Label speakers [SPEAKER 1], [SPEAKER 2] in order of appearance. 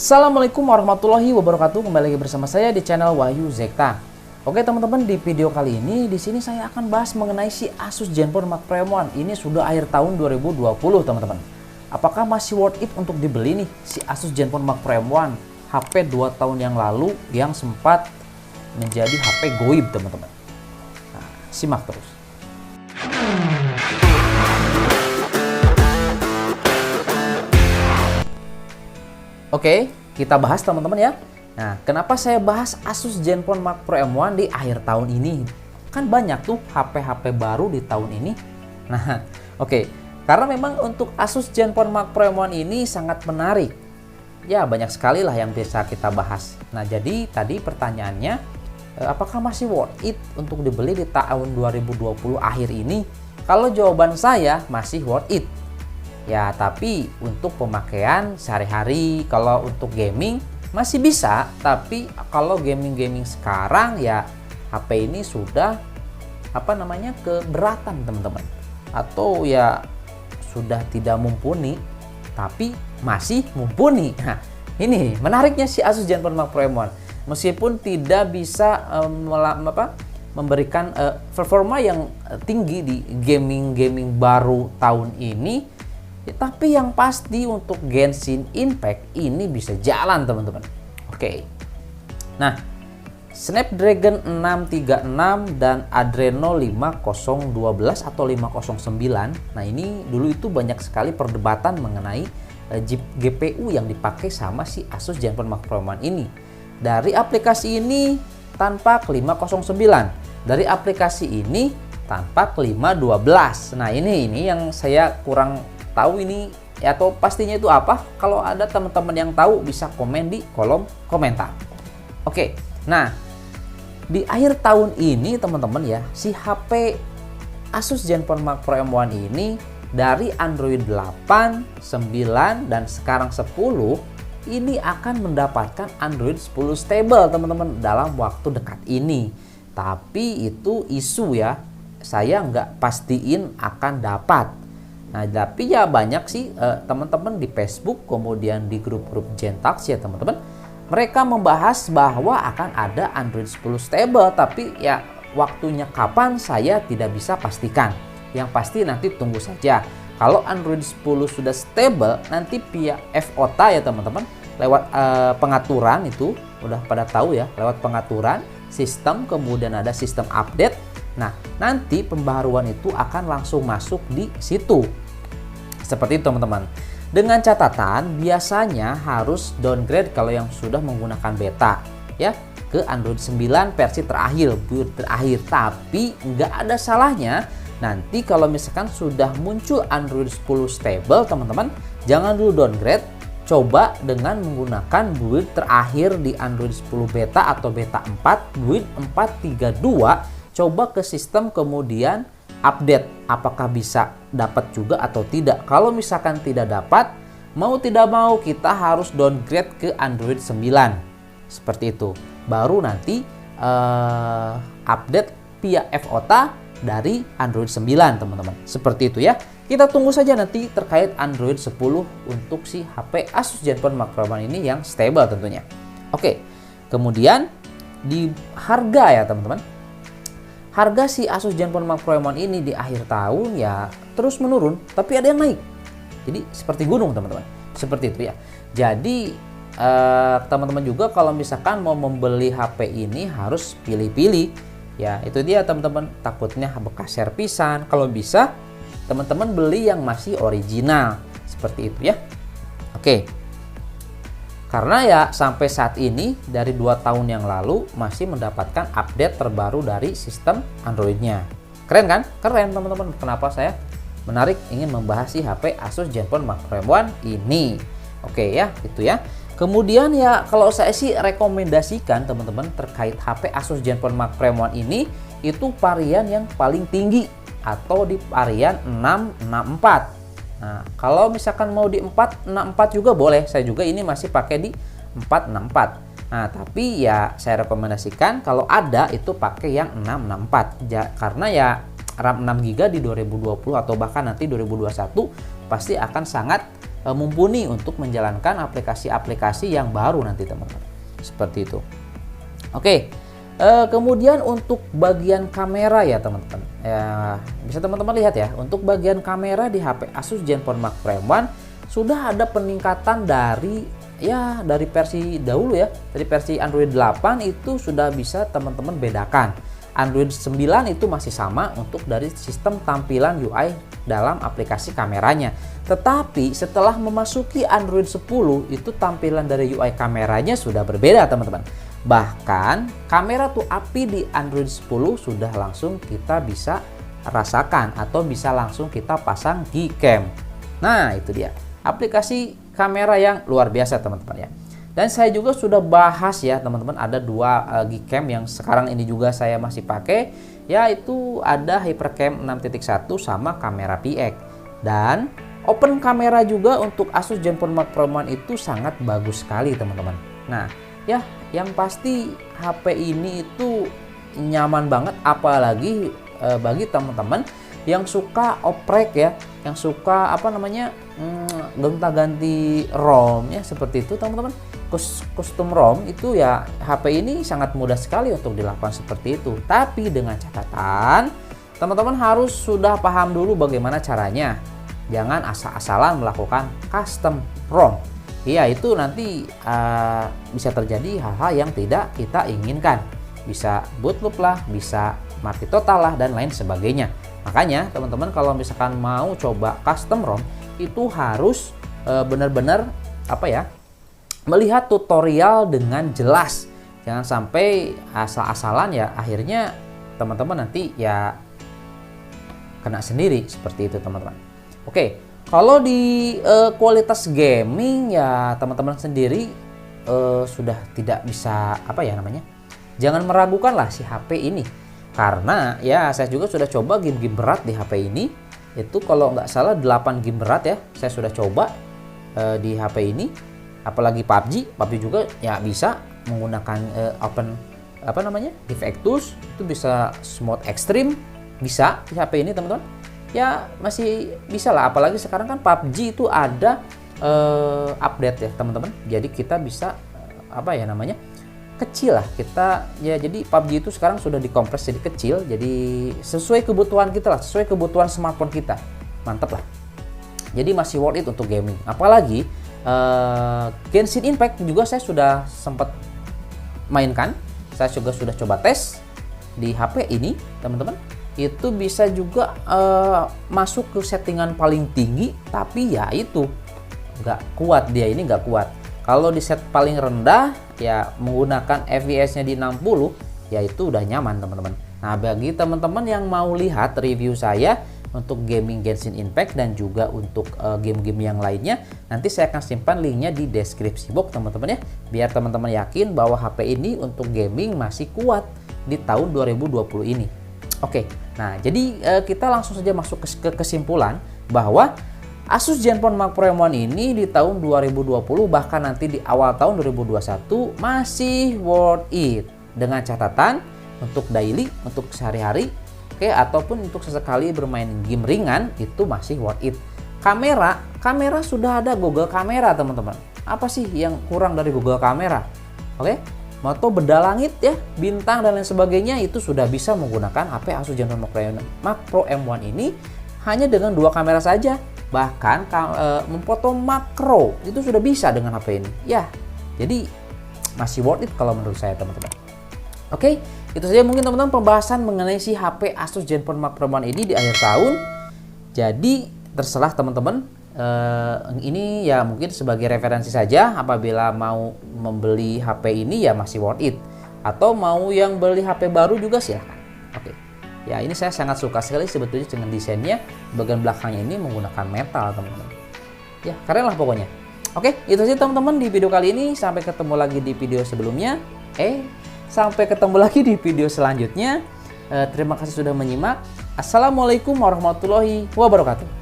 [SPEAKER 1] Assalamualaikum warahmatullahi wabarakatuh. Kembali lagi bersama saya di channel Wahyu Zekta. Oke teman-teman, di video kali ini di sini saya akan bahas mengenai si Asus Zenfone Mark Pro M1. Ini sudah akhir tahun 2020 teman-teman. Apakah masih worth it untuk dibeli nih si Asus Zenfone Mark Pro M1? HP 2 tahun yang lalu yang sempat menjadi HP goib teman-teman. Nah, simak terus. Oke, kita bahas teman-teman ya. Nah, kenapa saya bahas Asus Zenfone Mark Pro M1 di akhir tahun ini? Kan banyak tuh HP-HP baru di tahun ini. Nah, oke. Karena memang untuk Asus Zenfone Mark Pro M1 ini sangat menarik. Ya, banyak sekali lah yang bisa kita bahas. Nah, jadi tadi pertanyaannya, apakah masih worth it untuk dibeli di tahun 2020 akhir ini? Kalau jawaban saya masih worth it. Ya, tapi untuk pemakaian sehari-hari, kalau untuk gaming masih bisa, tapi kalau gaming-gaming sekarang ya HP ini sudah keberatan teman-teman, atau ya sudah tidak mumpuni tapi masih mumpuni. Nah, ini menariknya si Asus Zenfone Mark Pro M1. Meskipun tidak bisa memberikan performa yang tinggi di gaming baru tahun ini, ya, tapi yang pasti untuk Genshin Impact ini bisa jalan teman-teman. Oke. Nah, Snapdragon 636 dan Adreno 5012 atau 509. Nah, ini dulu itu banyak sekali perdebatan mengenai GPU yang dipakai sama si Asus Zenfone Mark Pro M1 ini. Dari aplikasi ini tampak 509. Dari aplikasi ini tampak 512. Nah, ini yang saya kurang tahu ini atau pastinya itu apa. Kalau ada teman-teman yang tahu bisa komen di kolom komentar. Oke, nah di akhir tahun ini teman-teman ya, si HP Asus Zenfone Mark Pro M1 ini dari Android 8, 9 dan sekarang 10 ini akan mendapatkan Android 10 stable teman-teman dalam waktu dekat ini. Tapi itu isu ya, saya nggak pastiin akan dapat. Nah, tapi ya banyak sih teman-teman di Facebook, kemudian di grup-grup Gentalks ya teman-teman, mereka membahas bahwa akan ada Android 10 stable, tapi ya waktunya kapan saya tidak bisa pastikan. Yang pasti nanti tunggu saja. Kalau Android 10 sudah stable, nanti via FOTA ya teman-teman, lewat pengaturan itu udah pada tahu ya, lewat pengaturan sistem, kemudian ada sistem update. Nah, nanti pembaruan itu akan langsung masuk di situ. Seperti itu teman-teman. Dengan catatan biasanya harus downgrade kalau yang sudah menggunakan beta ya ke Android 9 versi terakhir, build terakhir. Tapi nggak ada salahnya nanti kalau misalkan sudah muncul Android 10 stable teman-teman, jangan dulu downgrade. Coba dengan menggunakan build terakhir di Android 10 beta atau beta 4, build 432, coba ke sistem kemudian update, apakah bisa dapat juga atau tidak. Kalau misalkan tidak dapat, mau tidak mau kita harus downgrade ke Android 9 seperti itu, baru nanti update via FOTA dari Android 9 teman-teman. Seperti itu ya. Kita tunggu saja nanti terkait Android 10 untuk si HP Asus Zenfone Mark Pro M1 ini yang stable tentunya. Oke, kemudian di harga ya teman-teman. Harga si Asus Zenfone Mark Pro M1 ini di akhir tahun ya terus menurun, tapi ada yang naik. Jadi seperti gunung teman-teman. Seperti itu ya. Jadi teman-teman juga kalau misalkan mau membeli HP ini harus pilih-pilih. Ya, itu dia teman-teman. Takutnya bekas servisan. Kalau bisa teman-teman beli yang masih original. Seperti itu ya. Oke. Karena ya sampai saat ini dari 2 tahun yang lalu masih mendapatkan update terbaru dari sistem Android-nya. Keren kan? Keren teman-teman. Kenapa saya menarik ingin membahas si HP Asus Zenfone Mark Pro M1 ini. Oke ya, itu ya. Kemudian ya kalau saya sih rekomendasikan teman-teman terkait HP Asus Zenfone Mark Pro M1 ini itu varian yang paling tinggi atau di varian 664. Nah, kalau misalkan mau di 464 juga boleh. Saya juga ini masih pakai di 464. Nah, tapi ya saya rekomendasikan kalau ada itu pakai yang 664. Karena ya RAM 6GB di 2020 atau bahkan nanti 2021 pasti akan sangat mumpuni untuk menjalankan aplikasi-aplikasi yang baru nanti teman-teman. Seperti itu. Oke. Kemudian untuk bagian kamera ya teman-teman, ya, bisa teman-teman lihat ya, untuk bagian kamera di HP Asus Zenfone Mark Pro M1 sudah ada peningkatan dari versi dahulu ya, dari versi Android 8 itu sudah bisa teman-teman bedakan. Android 9 itu masih sama untuk dari sistem tampilan UI dalam aplikasi kameranya. Tetapi setelah memasuki Android 10 itu tampilan dari UI kameranya sudah berbeda teman-teman. Bahkan kamera tuh api di Android 10 sudah langsung kita bisa rasakan atau bisa langsung kita pasang Gcam. Nah itu dia aplikasi kamera yang luar biasa teman-teman ya. Dan saya juga sudah bahas ya teman-teman, ada dua Gcam yang sekarang ini juga saya masih pakai, yaitu ada HyperCam 6.1 sama kamera PX. Dan open kamera juga untuk Asus Zenfone Mark Pro M1 itu sangat bagus sekali teman-teman. Nah ya, yang pasti HP ini itu nyaman banget, apalagi bagi teman-teman yang suka oprek ya, yang suka gonta-ganti ROM ya, seperti itu teman-teman. Custom ROM itu ya, HP ini sangat mudah sekali untuk dilakukan seperti itu. Tapi dengan catatan, teman-teman harus sudah paham dulu bagaimana caranya. Jangan asal-asalan melakukan custom ROM. Iya, itu nanti bisa terjadi hal-hal yang tidak kita inginkan. Bisa boot loop lah, bisa mati total lah, dan lain sebagainya. Makanya teman-teman kalau misalkan mau coba custom ROM itu harus benar-benar melihat tutorial dengan jelas. Jangan sampai asal-asalan ya, akhirnya teman-teman nanti ya kena sendiri seperti itu teman-teman. Oke. Kalau di kualitas gaming ya teman-teman sendiri sudah tidak bisa jangan meragukan lah si HP ini, karena ya saya juga sudah coba game-game berat di HP ini. Itu kalau nggak salah 8 game berat ya saya sudah coba di HP ini, apalagi PUBG juga ya bisa menggunakan DivX itu bisa mode ekstrim, bisa di HP ini teman-teman. Ya masih bisa lah, apalagi sekarang kan PUBG itu ada update ya teman-teman. Jadi kita bisa kecil lah kita ya. Jadi PUBG itu sekarang sudah dikompres jadi kecil, jadi sesuai kebutuhan kita lah, sesuai kebutuhan smartphone kita. Mantap lah. Jadi masih worth it untuk gaming. Apalagi Genshin Impact juga saya sudah sempat mainkan. Saya juga sudah coba tes di HP ini teman-teman. Itu bisa juga masuk ke settingan paling tinggi, tapi ya itu nggak kuat, dia ini nggak kuat. Kalau di set paling rendah ya menggunakan FPS-nya di 60 ya itu udah nyaman teman-teman. Nah bagi teman-teman yang mau lihat review saya untuk gaming Genshin Impact dan juga untuk game-game yang lainnya, nanti saya akan simpan linknya di deskripsi box teman-teman ya, biar teman-teman yakin bahwa HP ini untuk gaming masih kuat di tahun 2020 ini. Oke, nah jadi kita langsung saja masuk ke kesimpulan bahwa Asus Zenfone Mark Pro M1 ini di tahun 2020 bahkan nanti di awal tahun 2021 masih worth it, dengan catatan untuk daily, untuk sehari-hari, ataupun untuk sesekali bermain game ringan itu masih worth it. Kamera sudah ada Google Kamera teman-teman. Apa sih yang kurang dari Google Kamera? Oke. Moto benda langit ya, bintang dan lain sebagainya itu sudah bisa menggunakan HP Asus Zenfone Mark Pro M1 ini hanya dengan 2 kamera saja. Bahkan memfoto makro itu sudah bisa dengan HP ini. Ya, jadi masih worth it kalau menurut saya teman-teman. Oke, itu saja mungkin teman-teman pembahasan mengenai si HP Asus Zenfone Mark Pro M1 ini di akhir tahun. Jadi terserah teman-teman. Ini ya mungkin sebagai referensi saja, apabila mau membeli HP ini ya masih worth it, atau mau yang beli HP baru juga silahkan. Oke. Ya ini saya sangat suka sekali sebetulnya dengan desainnya, bagian belakangnya ini menggunakan metal teman-teman. Ya keren lah pokoknya. Oke, itu sih teman-teman di video kali ini. Sampai ketemu lagi di video sebelumnya. Sampai ketemu lagi di video selanjutnya. Terima kasih sudah menyimak. Assalamualaikum warahmatullahi wabarakatuh.